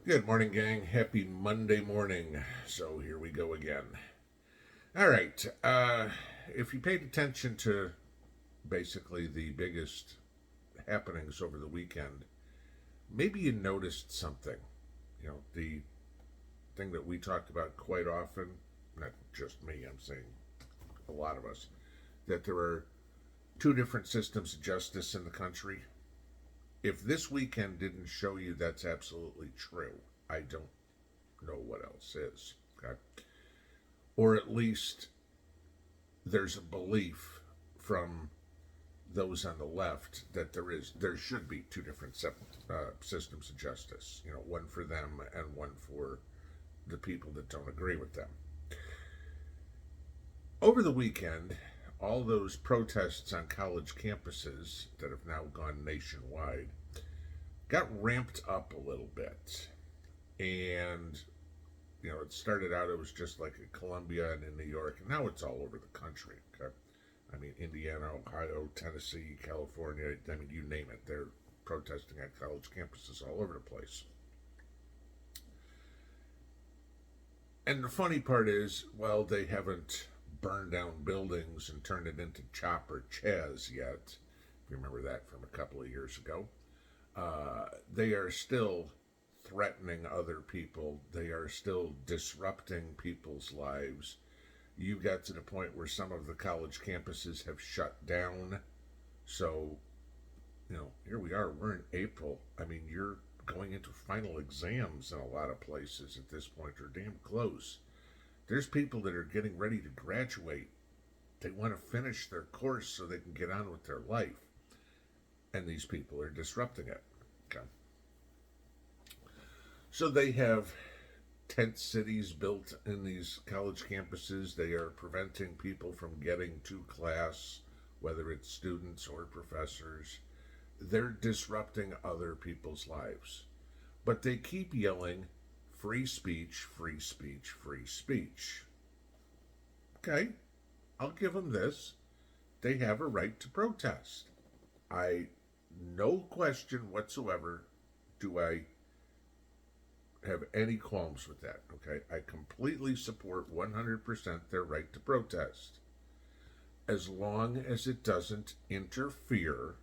Good morning, gang. Happy Monday morning. So here we go again. All right. If you paid attention to basically the biggest happenings over the weekend, maybe you noticed something. The thing that we talked about quite often, not just me, I'm saying a lot of us, that there are two different systems of justice in the country. If this weekend didn't show you that's absolutely true, I don't know what else is. Okay? Or at least there's a belief from those on the left that there should be two different systems of justice. One for them and one for the people that don't agree with them. Over the weekend, all those protests on college campuses that have now gone nationwide got ramped up a little bit. And, it started out, it was just like in Columbia and in New York, and now it's all over the country. Okay? I mean, Indiana, Ohio, Tennessee, California, you name it. They're protesting at college campuses all over the place. And the funny part is, well, they haven't burned down buildings and turned it into Chop or Chaz yet. If you remember that from a couple of years ago. They are still threatening other people. They are still disrupting people's lives. You got to the point where some of the college campuses have shut down. So, here we are. We're in April. I mean, you're going into final exams in a lot of places at this point, or damn close. There's people that are getting ready to graduate. They want to finish their course so they can get on with their life. And these people are disrupting it. Okay. So they have tent cities built in these college campuses. They are preventing people from getting to class, whether it's students or professors. They're disrupting other people's lives. But they keep yelling, free speech, free speech, free speech. Okay, I'll give them this. They have a right to protest. No question whatsoever do I have any qualms with that. Okay, I completely support 100% their right to protest, as long as it doesn't interfere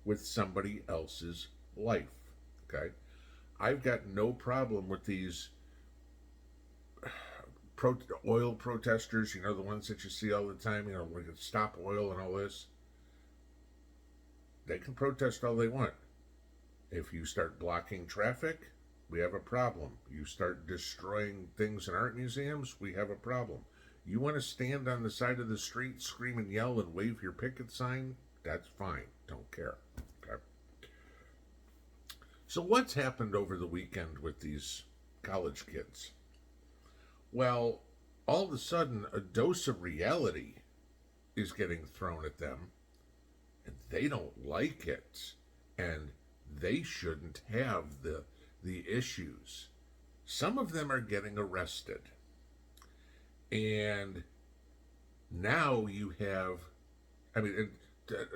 with somebody else's life. Okay, I've got no problem with these oil protesters, the ones that you see all the time, we can stop oil and all this. They can protest all they want. If you start blocking traffic, we have a problem. You start destroying things in art museums, we have a problem. You want to stand on the side of the street, scream and yell and wave your picket sign? That's fine. Don't care. Okay. So what's happened over the weekend with these college kids? Well, all of a sudden, a dose of reality is getting thrown at them, and they don't like it, and they shouldn't have the issues. Some of them are getting arrested, and now you have,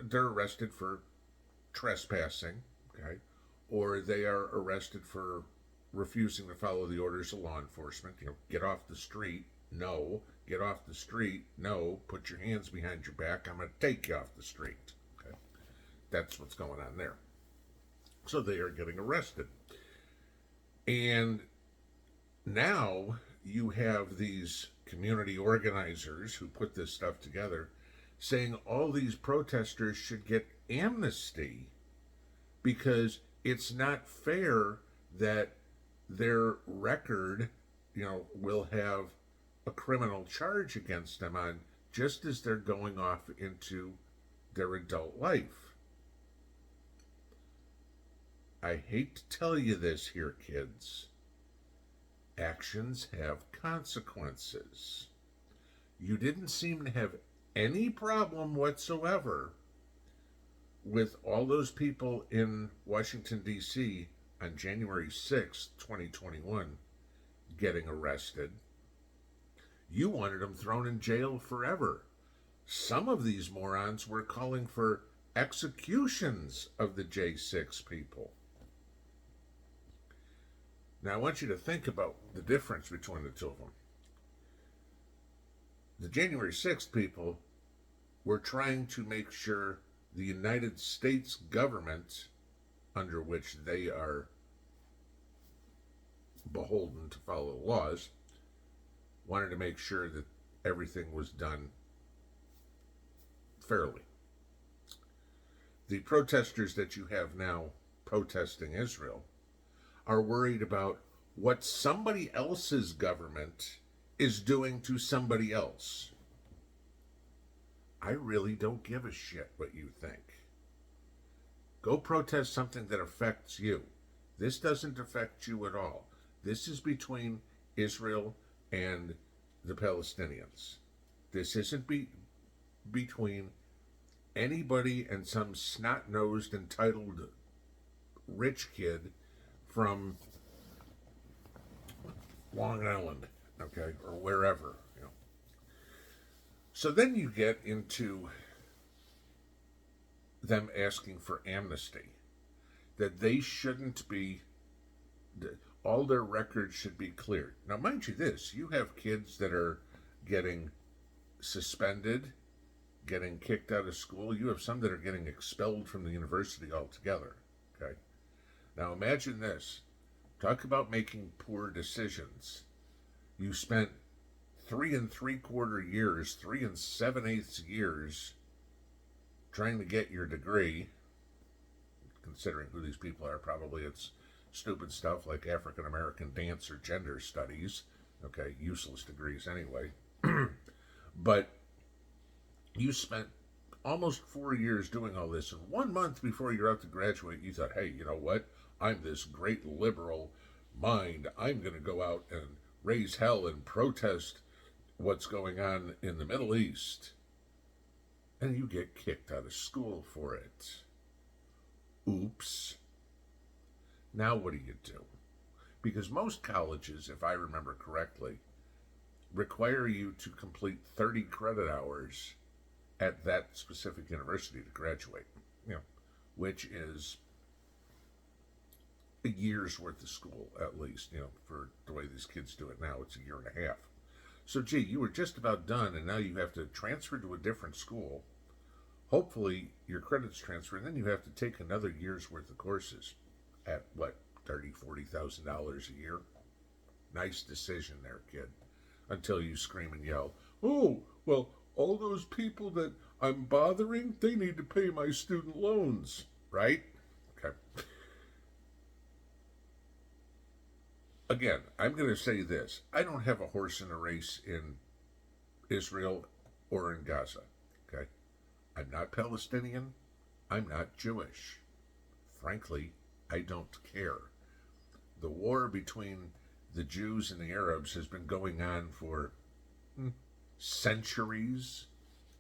they're arrested for trespassing, okay, or they are arrested for refusing to follow the orders of law enforcement. Get off the street. No. Get off the street. No. Put your hands behind your back. I'm going to take you off the street. Okay. That's what's going on there. So they are getting arrested. And now you have these community organizers who put this stuff together saying all these protesters should get amnesty because it's not fair that their record, will have a criminal charge against them on just as they're going off into their adult life. I hate to tell you this here, kids. Actions have consequences. You didn't seem to have any problem whatsoever with all those people in Washington, D.C. on January 6th, 2021, getting arrested. You wanted them thrown in jail forever. Some of these morons were calling for executions of the J6 people. Now, I want you to think about the difference between the two of them. The January 6th people were trying to make sure the United States government, under which they are beholden to follow laws, wanted to make sure that everything was done fairly. The protesters that you have now protesting Israel are worried about what somebody else's government is doing to somebody else. I really don't give a shit what you think. Go protest something that affects you. This doesn't affect you at all. This is between Israel and the Palestinians. This isn't between anybody and some snot-nosed, entitled rich kid from Long Island, okay, or wherever, you know. So then you get into them asking for amnesty, that they shouldn't be, all their records should be cleared. Now, mind you this, you have kids that are getting suspended, getting kicked out of school. You have some that are getting expelled from the university altogether, okay? Now, imagine this. Talk about making poor decisions. You spent 3 3/4 years, 3 7/8 years trying to get your degree. Considering who these people are, probably it's stupid stuff like African American dance or gender studies. Okay, useless degrees anyway. But you spent almost 4 years doing all this, and 1 month before you're out to graduate, you thought, hey, you know what? I'm this great liberal mind. I'm going to go out and raise hell and protest what's going on in the Middle East. And you get kicked out of school for it. Oops. Now what do? Because most colleges, if I remember correctly, require you to complete 30 credit hours at that specific university to graduate, you know, which is a year's worth of school, at least, you know, for the way these kids do it now. It's a year and a half. So, gee, you were just about done, and now you have to transfer to a different school. Hopefully, your credits transfer, and then you have to take another year's worth of courses at, what, $30,000-$40,000 a year? Nice decision there, kid. Until you scream and yell, oh, well, all those people that I'm bothering, they need to pay my student loans, right? Okay. Again, I'm going to say this. I don't have a horse in a race in Israel or in Gaza, okay? I'm not Palestinian. I'm not Jewish. Frankly, I don't care. The war between the Jews and the Arabs has been going on for centuries.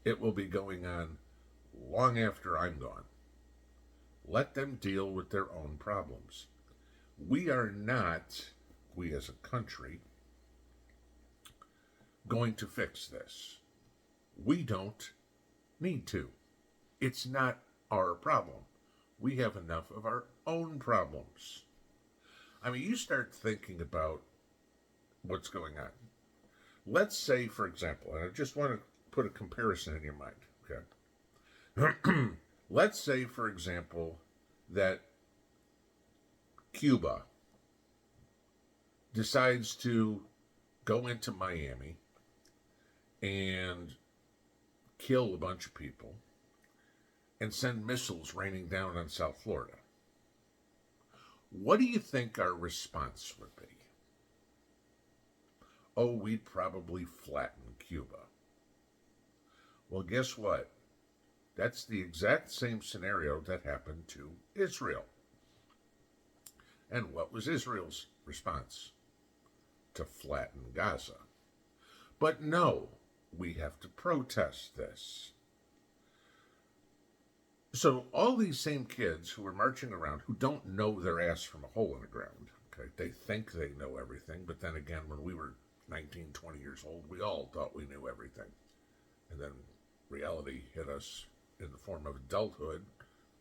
It will be going on long after I'm gone. Let them deal with their own problems. We are not, we as a country, going to fix this. We don't need to. It's not our problem. We have enough of our own problems. I mean, you start thinking about what's going on. Let's say, for example, and I just want to put a comparison in your mind, okay? Let's say, for example, that Cuba decides to go into Miami and kill a bunch of people and send missiles raining down on South Florida. What do you think our response would be? Oh, we'd probably flatten Cuba. Well, guess what? That's the exact same scenario that happened to Israel. And what was Israel's response? To flatten Gaza. But no, we have to protest this. So all these same kids who are marching around, who don't know their ass from a hole in the ground, okay, they think they know everything, but then again, when we were 19, 20 years old, we all thought we knew everything. And then reality hit us in the form of adulthood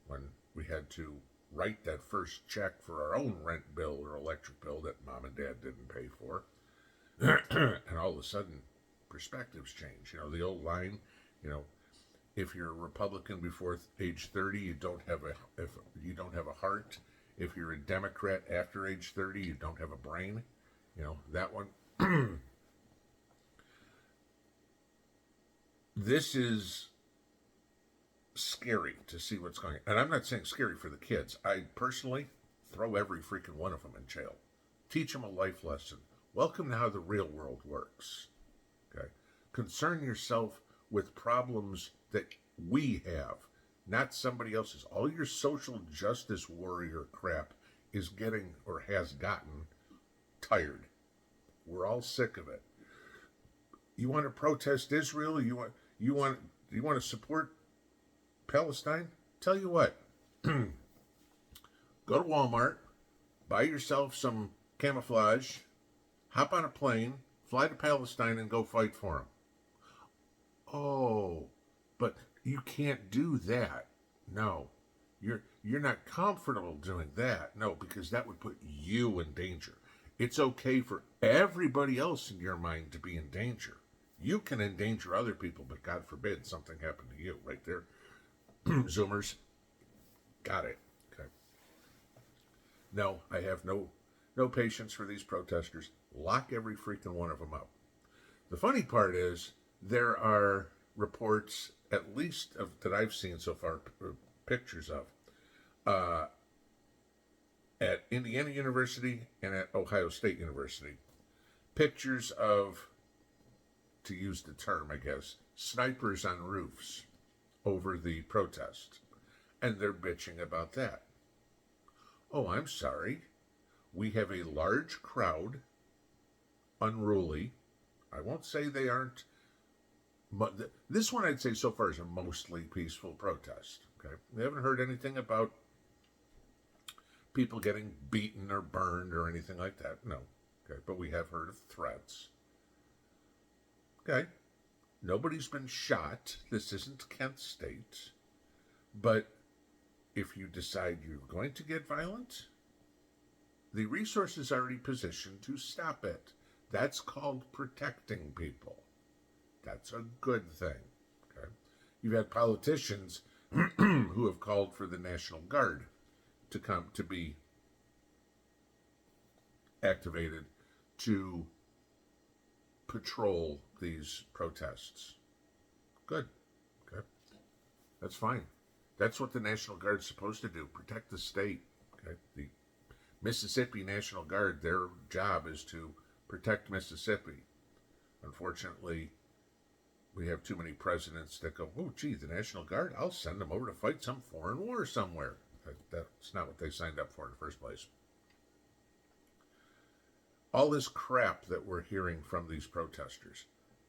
when we had to write that first check for our own rent bill or electric bill that mom and dad didn't pay for. And all of a sudden, perspectives change. The old line, you know, if you're a Republican before age 30, you don't have a heart. If you're a Democrat after age 30, you don't have a brain. That one. This is scary to see what's going on. And I'm not saying scary for the kids. I personally throw every freaking one of them in jail. Teach them a life lesson. Welcome to how the real world works. Okay? Concern yourself with problems that we have, not somebody else's. All your social justice warrior crap is getting or has gotten tired. We're all sick of it. You want to protest Israel? You want to support Palestine? Tell you what. Go to Walmart, buy yourself some camouflage, hop on a plane, fly to Palestine, and go fight for them. Oh, but you can't do that. No, you're not comfortable doing that. No, because that would put you in danger. It's okay for everybody else in your mind to be in danger. You can endanger other people, but God forbid something happened to you. Right there, Zoomers, got it. Okay. No, I have no patience for these protesters. Lock every freaking one of them up. The funny part is there are reports, at least that I've seen so far, pictures of, at Indiana University and at Ohio State University, pictures of, to use the term, I guess, snipers on roofs over the protest. And they're bitching about that. Oh, I'm sorry. We have a large crowd, unruly. I won't say they aren't. But this one I'd say so far is a mostly peaceful protest. Okay, we haven't heard anything about people getting beaten or burned or anything like that. No. Okay, but we have heard of threats. Okay, nobody's been shot. This isn't Kent State. But if you decide you're going to get violent, the resources are already positioned to stop it. That's called protecting people. That's a good thing. Okay? You've had politicians who have called for the National Guard to be activated to patrol these protests. Good. Okay. That's fine. That's what the National Guard's supposed to do, protect the state. Okay? The Mississippi National Guard, their job is to protect Mississippi. Unfortunately, we have too many presidents that go, oh, gee, the National Guard, I'll send them over to fight some foreign war somewhere. That's not what they signed up for in the first place. All this crap that we're hearing from these protesters,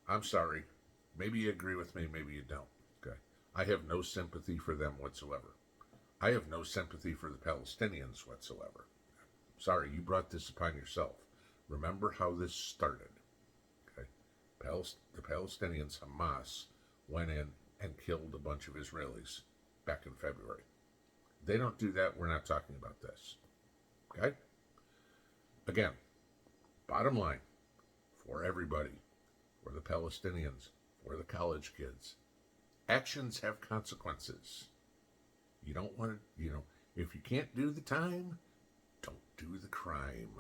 I'm sorry, maybe you agree with me, maybe you don't. Okay, I have no sympathy for them whatsoever. I have no sympathy for the Palestinians whatsoever. Sorry, you brought this upon yourself. Remember how this started. Okay, the Palestinians, Hamas, went in and killed a bunch of Israelis back in February. They don't do that. We're not talking about this. Okay? Again, bottom line, for everybody, for the Palestinians, for the college kids, actions have consequences. You don't want to, if you can't do the time, don't do the crime.